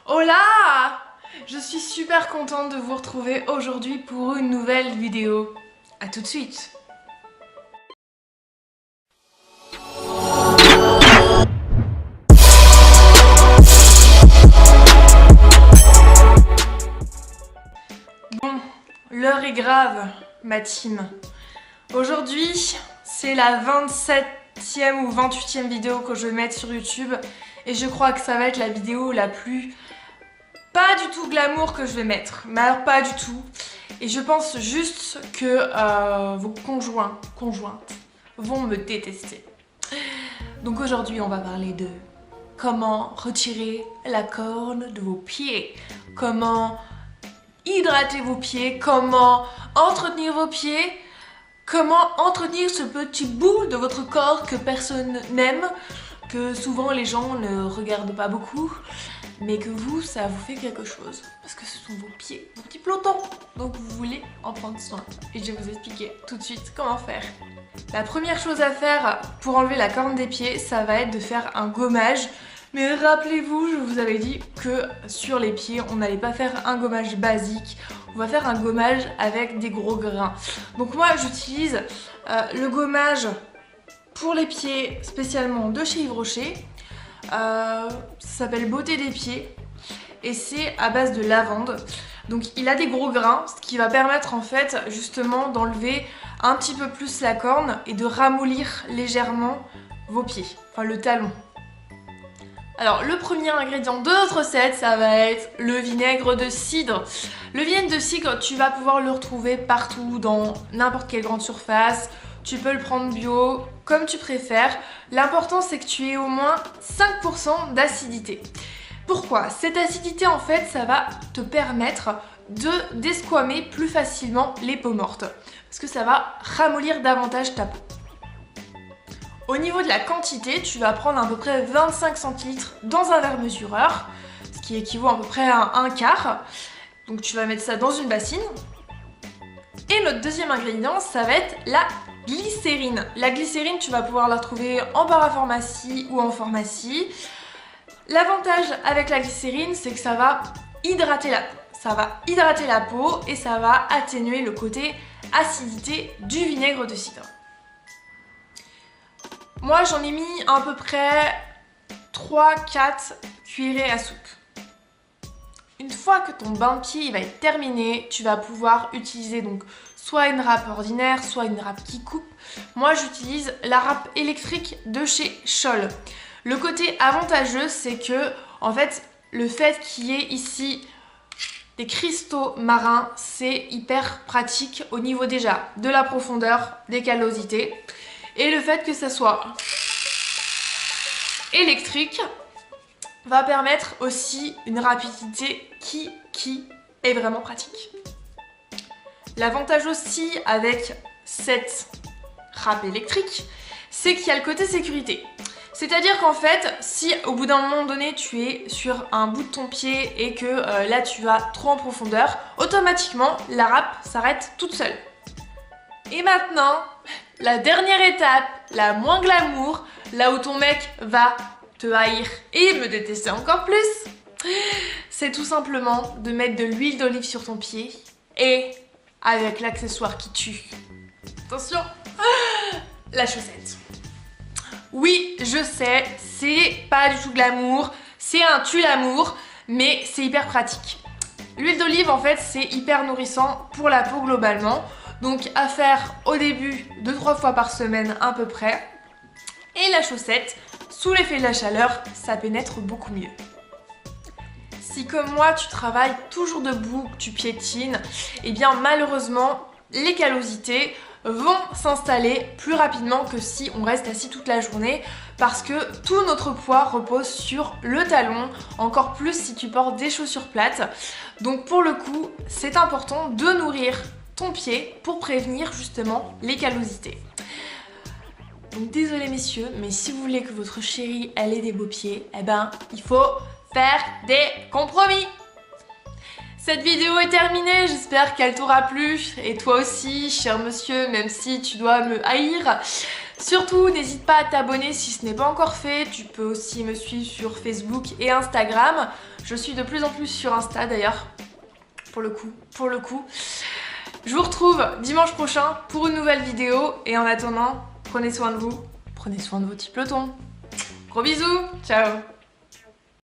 Hola! Je suis super contente de vous retrouver aujourd'hui pour une nouvelle vidéo. A tout de suite! Bon, l'heure est grave, ma team. Aujourd'hui, c'est la 27e ou 28e vidéo que je vais mettre sur YouTube et je crois que ça va être la vidéo la plus pas du tout glamour que je vais mettre, mais alors pas du tout. Et je pense juste que vos conjointes vont me détester. Donc aujourd'hui on va parler de comment retirer la corne de vos pieds, comment hydrater vos pieds, comment entretenir vos pieds, comment entretenir ce petit bout de votre corps que personne n'aime, que souvent les gens ne regardent pas beaucoup, mais que vous, ça vous fait quelque chose. Parce que ce sont vos pieds, vos petits pelotons. Donc vous voulez en prendre soin. Et je vais vous expliquer tout de suite comment faire. La première chose à faire pour enlever la corne des pieds, ça va être de faire un gommage. Mais rappelez-vous, je vous avais dit que sur les pieds, on n'allait pas faire un gommage basique. On va faire un gommage avec des gros grains. Donc moi, j'utilise le gommage pour les pieds spécialement de chez Yves Rocher. Ça s'appelle Beauté des pieds et c'est à base de lavande. Donc il a des gros grains, ce qui va permettre en fait justement d'enlever un petit peu plus la corne et de ramollir légèrement vos pieds, enfin le talon. Alors le premier ingrédient de notre recette, ça va être le vinaigre de cidre. Le vinaigre de cidre, tu vas pouvoir le retrouver partout dans n'importe quelle grande surface. Tu peux le prendre bio, comme tu préfères. L'important c'est que tu aies au moins 5% d'acidité. Pourquoi? Cette acidité en fait, ça va te permettre de desquamer plus facilement les peaux mortes. Parce que ça va ramollir davantage ta peau. Au niveau de la quantité, tu vas prendre à peu près 25 centilitres dans un verre mesureur, ce qui équivaut à peu près à un quart. Donc tu vas mettre ça dans une bassine. Et notre deuxième ingrédient, ça va être la glycérine. La glycérine, tu vas pouvoir la retrouver en parapharmacie ou en pharmacie. L'avantage avec la glycérine, c'est que ça va hydrater la peau. Ça va hydrater la peau et ça va atténuer le côté acidité du vinaigre de cidre. Moi, j'en ai mis à peu près 3-4 cuillerées à soupe. Une fois que ton bain de pied va être terminé, tu vas pouvoir utiliser donc soit une râpe ordinaire, soit une râpe qui coupe. Moi, j'utilise la râpe électrique de chez Scholl. Le côté avantageux, c'est que en fait, le fait qu'il y ait ici des cristaux marins, c'est hyper pratique au niveau déjà de la profondeur, des callosités. Et le fait que ça soit électrique va permettre aussi une rapidité qui est vraiment pratique. L'avantage aussi avec cette râpe électrique, c'est qu'il y a le côté sécurité. C'est-à-dire qu'en fait, si au bout d'un moment donné tu es sur un bout de ton pied et que là tu vas trop en profondeur, automatiquement la râpe s'arrête toute seule. Et maintenant, la dernière étape, la moins glamour, là où ton mec va te haïr et me détester encore plus, c'est tout simplement de mettre de l'huile d'olive sur ton pied et avec l'accessoire qui tue. Attention, la chaussette. Oui, je sais, c'est pas du tout glamour, c'est un tue-l'amour, mais c'est hyper pratique. L'huile d'olive, en fait, c'est hyper nourrissant pour la peau globalement. Donc à faire au début 2-3 fois par semaine à peu près. Et la chaussette, sous l'effet de la chaleur, ça pénètre beaucoup mieux. Si comme moi tu travailles toujours debout, que tu piétines, et bien malheureusement les callosités vont s'installer plus rapidement que si on reste assis toute la journée parce que tout notre poids repose sur le talon, encore plus si tu portes des chaussures plates. Donc pour le coup, c'est important de nourrir ton pied pour prévenir justement les callosités. Donc désolé messieurs, mais si vous voulez que votre chérie elle ait des beaux pieds, eh ben il faut faire des compromis. Cette vidéo est terminée, j'espère qu'elle t'aura plu, et toi aussi, cher monsieur, même si tu dois me haïr. Surtout, n'hésite pas à t'abonner si ce n'est pas encore fait, tu peux aussi me suivre sur Facebook et Instagram. Je suis de plus en plus sur Insta d'ailleurs, pour le coup. Je vous retrouve dimanche prochain pour une nouvelle vidéo et en attendant, prenez soin de vous, prenez soin de vos petits pelotons. Gros bisous, ciao.